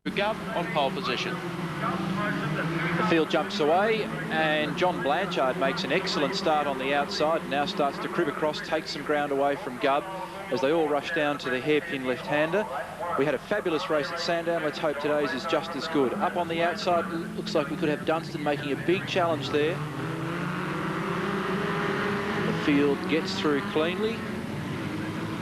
Gubb on pole position. The field jumps away, and John Blanchard makes an excellent start on the outside, and now starts to crib across, take some ground away from Gubb as they all rush down to the hairpin left-hander. We had a fabulous race at Sandown. Let's hope today's is just as good. Up on the outside, looks like we could have Dunstan making a big challenge there. The field gets through cleanly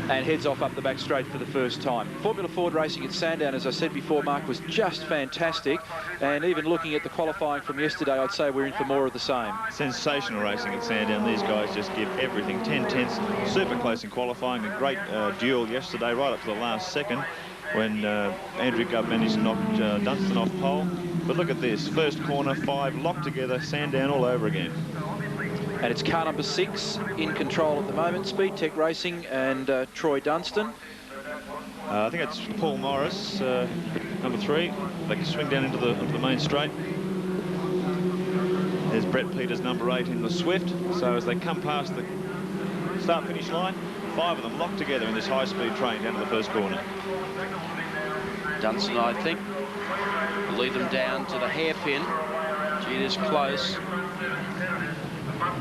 and heads off up the back straight for the first time. Formula Ford racing at Sandown, as I said before, Mark, was just fantastic. And even looking at the qualifying from yesterday, I'd say we're in for more of the same. Sensational racing at Sandown. These guys just give everything. 10/10, super close in qualifying. A great duel yesterday, right up to the last second, when Andrew Gubb managed to knock Dunstan off pole. But look at this. First corner, 5 locked together. Sandown all over again. And it's car number 6 in control at the moment, Speed Tech Racing and Troy Dunstan. I think it's Paul Morris, number 3. They can swing down into the main straight. There's Brett Peters, number 8, in the Swift. So as they come past the start-finish line, 5 of them locked together in this high-speed train down to the first corner. Dunstan, I think, will lead them down to the hairpin. Gee, it is close.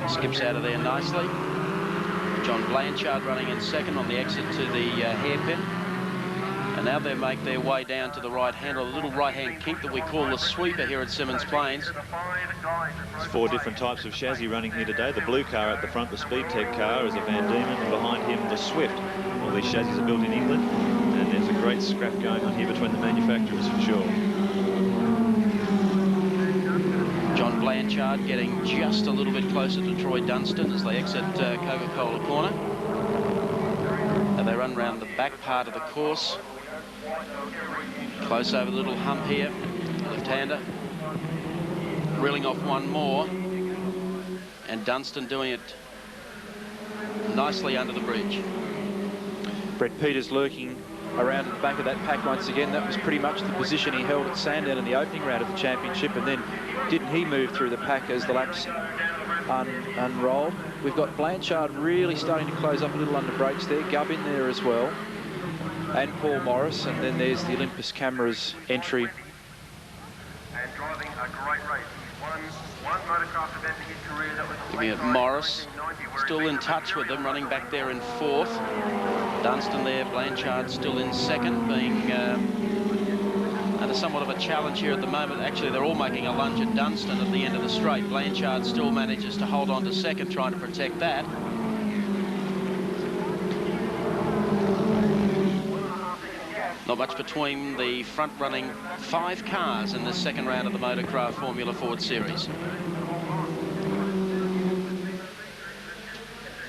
Skips out of there nicely. John Blanchard running in second on the exit to the hairpin. And now they make their way down to the right hand, a little right-hand kink that we call the sweeper here at Symmons Plains. There's 4 different types of chassis running here today. The blue car at the front, the Speed Tech car, is a Van Diemen, and behind him the Swift. All these chassis are built in England, and there's a great scrap going on here between the manufacturers for sure. John Blanchard getting just a little bit closer to Troy Dunstan as they exit Coca-Cola corner. And they run round the back part of the course. Close over the little hump here. Left-hander. Reeling off one more. And Dunstan doing it nicely under the bridge. Brett Peters lurking around at the back of that pack once again. That was pretty much the position he held at Sandown in the opening round of the championship, and then didn't he move through the pack as the laps unrolled. We've got Blanchard really starting to close up a little under brakes there. Gubb in there as well, and Paul Morris, and then there's the Olympus Cameras entry. And driving a great race. One motocross event in his career that was Looking at Morris, still in touch with them, running back there in 4th. Dunstan there, Blanchard still in 2nd, being under somewhat of a challenge here at the moment. Actually, they're all making a lunge at Dunstan at the end of the straight. Blanchard still manages to hold on to 2nd, trying to protect that. Not much between the front-running 5 cars in the second round of the Motorcraft Formula Ford Series.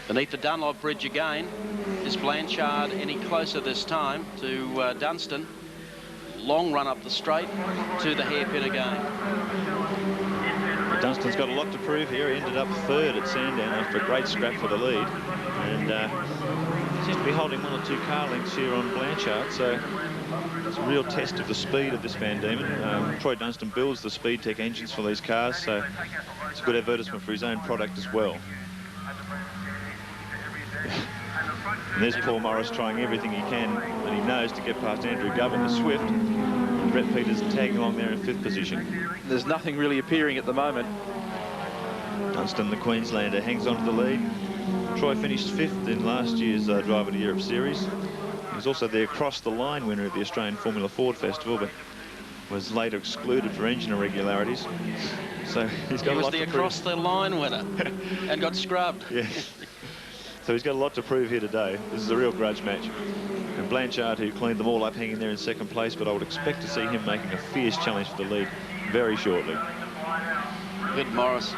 Beneath the Dunlop Bridge again. Is Blanchard any closer this time to Dunstan? Long run up the straight to the hairpin again. Dunstan's got a lot to prove here. He ended up 3rd at Sandown after a great scrap for the lead, and seems to be holding 1 or 2 car lengths here on Blanchard, so it's a real test of the speed of this Van Diemen. Troy Dunstan builds the Speed Tech engines for these cars, so it's a good advertisement for his own product as well. And there's Paul Morris trying everything he can and he knows to get past Andrew Gubb in the Swift. And Brett Peters tagging along there in 5th position. There's nothing really appearing at the moment. Dunstan, the Queenslander, hangs on to the lead. Troy finished 5th in last year's Driver to Europe Series. He was also the Across the Line winner of the Australian Formula Ford Festival, but was later excluded for engine irregularities. So he's got a lot to prove. He was the Across the Line winner and got scrubbed. Yeah. So he's got a lot to prove here today. This is a real grudge match. And Blanchard, who cleaned them all up, hanging there in 2nd place, but I would expect to see him making a fierce challenge for the lead very shortly. Good Morris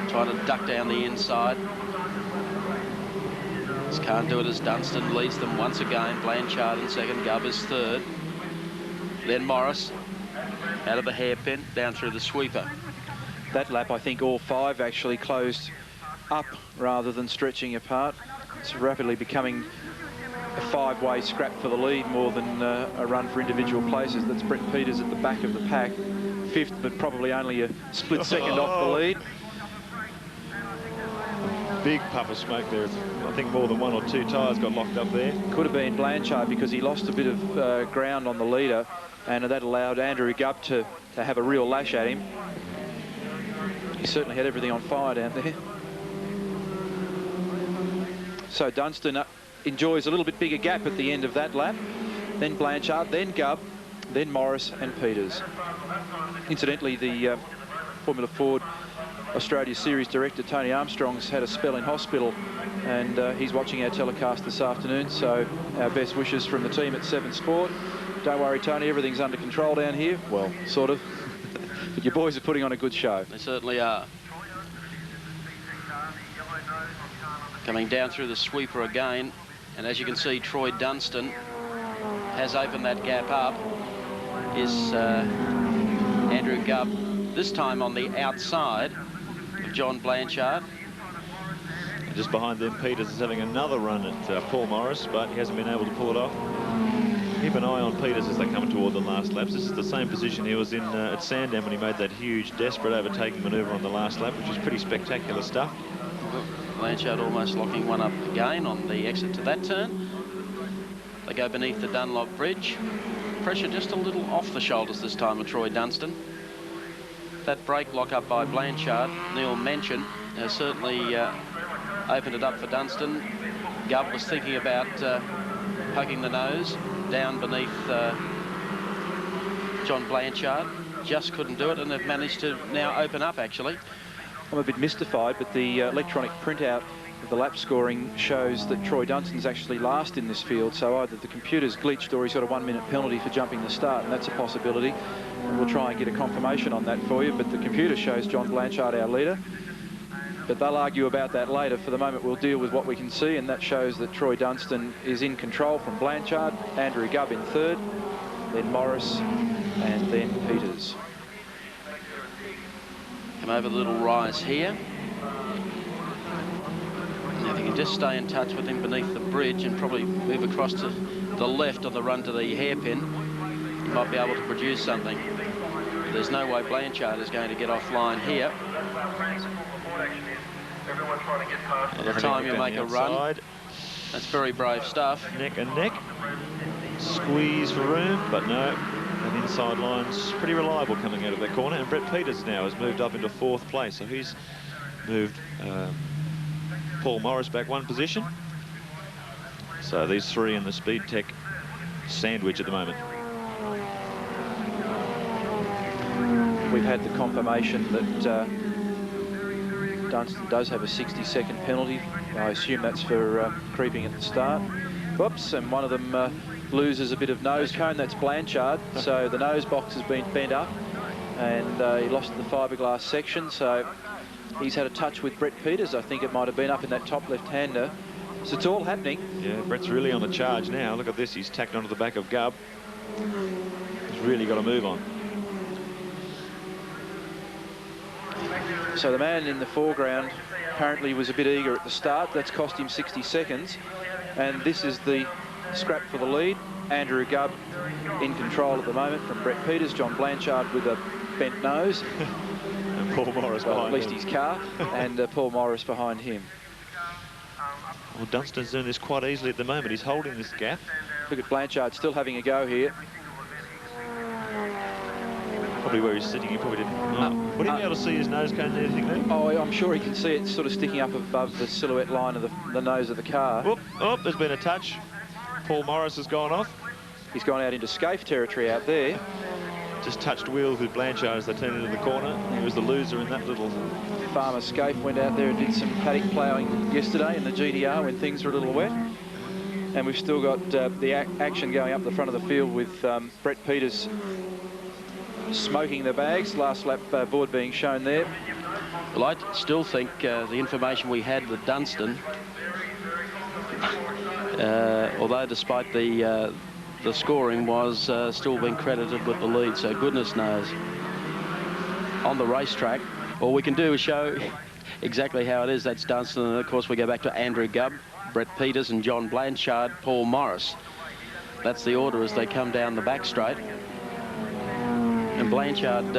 trying to duck down the inside. Just can't do it as Dunstan leads them once again. Blanchard in 2nd, Gubb is 3rd. Then Morris out of the hairpin down through the sweeper. That lap, I think all 5 actually closed up rather than stretching apart. It's rapidly becoming a 5-way scrap for the lead more than a run for individual places. That's Brett Peters at the back of the pack, 5th, but probably only a split second off the lead. big puff of smoke there. I think more than 1 or 2 tyres got locked up there. Could have been Blanchard because he lost a bit of ground on the leader, and that allowed Andrew Gubb to have a real lash at him. He certainly had everything on fire down there. So Dunstan enjoys a little bit bigger gap at the end of that lap. Then Blanchard, then Gubb, then Morris and Peters. Incidentally, the Formula Ford Australia Series director Tony Armstrong's had a spell in hospital, and he's watching our telecast this afternoon, so our best wishes from the team at 7 Sport. Don't worry, Tony, everything's under control down here. Well, sort of. But your boys are putting on a good show. They certainly are. Coming down through the sweeper again, and as you can see, Troy Dunstan has opened that gap up. Is Andrew Gubb, this time on the outside of John Blanchard. Just behind them, Peters is having another run at Paul Morris, but he hasn't been able to pull it off. Keep an eye on Peters as they come toward the last laps. This is the same position he was in at Sandown when he made that huge, desperate overtaking manoeuvre on the last lap, which was pretty spectacular stuff. Blanchard almost locking one up again on the exit to that turn. They go beneath the Dunlop Bridge. Pressure just a little off the shoulders this time of Troy Dunstan. That brake lock up by Blanchard, Neil mentioned, has certainly opened it up for Dunstan. Gubb was thinking about poking the nose down beneath John Blanchard. Just couldn't do it, and they've managed to now open up, actually. I'm a bit mystified, but the electronic printout of the lap scoring shows that Troy Dunstan's actually last in this field, so either the computer's glitched or he's got a 1-minute penalty for jumping the start, and that's a possibility. And we'll try and get a confirmation on that for you, but the computer shows John Blanchard our leader. But they'll argue about that later. For the moment, we'll deal with what we can see, and that shows that Troy Dunstan is in control from Blanchard, Andrew Gubb in third, then Morris, and then Peters. Come over the little rise here. Now, if you can just stay in touch with him beneath the bridge and probably move across to the left on the run to the hairpin, you might be able to produce something. But there's no way Blanchard is going to get offline here. By the time you make a run, that's very brave stuff. Neck and neck. Squeeze for room, but no. And inside line's pretty reliable coming out of that corner. And Brett Peters now has moved up into 4th place. So he's moved Paul Morris back 1 position. So these 3 in the Speed Tech sandwich at the moment. We've had the confirmation that Dunstan does have a 60-second penalty. I assume that's for creeping at the start. Whoops, and one of them loses a bit of nose cone. That's Blanchard. So the nose box has been bent up, and he lost the fiberglass section. So he's had a touch with Brett Peters. I think it might have been up in that top left-hander. So it's all happening. Yeah, Brett's really on the charge now. Look at this. He's tacked onto the back of Gubb. He's really got to move on. So the man in the foreground apparently was a bit eager at the start. That's cost him 60 seconds. And this is the scrap for the lead. Andrew Gubb in control at the moment from Brett Peters. John Blanchard with a bent nose. And Paul Morris behind at least him. his car. And Paul Morris behind him. Well, Dunstan's doing this quite easily at the moment. He's holding this gap. Look at Blanchard still having a go here. Probably where he's sitting, he probably didn't. Would he be able to see his nose cone and anything there? Oh, I'm sure he can see it sort of sticking up above the silhouette line of the nose of the car. Oh, there's been a touch. Paul Morris has gone off. He's gone out into Scaife territory out there. Just touched wheels with Blanchard as they turned into the corner. He was the loser in that little... Farmer Scaife went out there and did some paddock ploughing yesterday in the GDR when things were a little wet. And we've still got the action going up the front of the field with Brett Peters smoking the bags. Last lap board being shown there. Well, I still think the information we had with Dunstan, although despite the scoring, was still being credited with the lead, so goodness knows. On the racetrack, all we can do is show exactly how it is. That's Dunstan, and of course we go back to Andrew Gubb, Brett Peters and John Blanchard, Paul Morris. That's the order as they come down the back straight. And Blanchard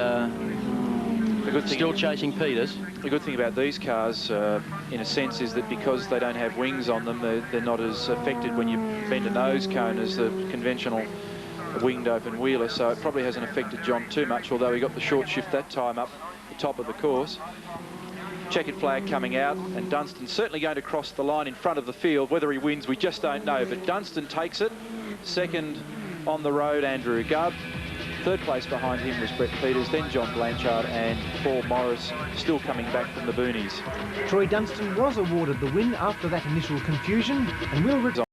still chasing Peters. The good thing about these cars, in a sense, is that because they don't have wings on them, they're not as affected when you bend a nose cone as the conventional winged open wheeler, so it probably hasn't affected John too much, although he got the short shift that time up the top of the course. Checkered flag coming out, and Dunstan's certainly going to cross the line in front of the field. Whether he wins, we just don't know, but Dunstan takes it. Second on the road, Andrew Gubb. Third place behind him was Brett Peters, then John Blanchard and Paul Morris, still coming back from the boonies. Troy Dunstan was awarded the win after that initial confusion and will return.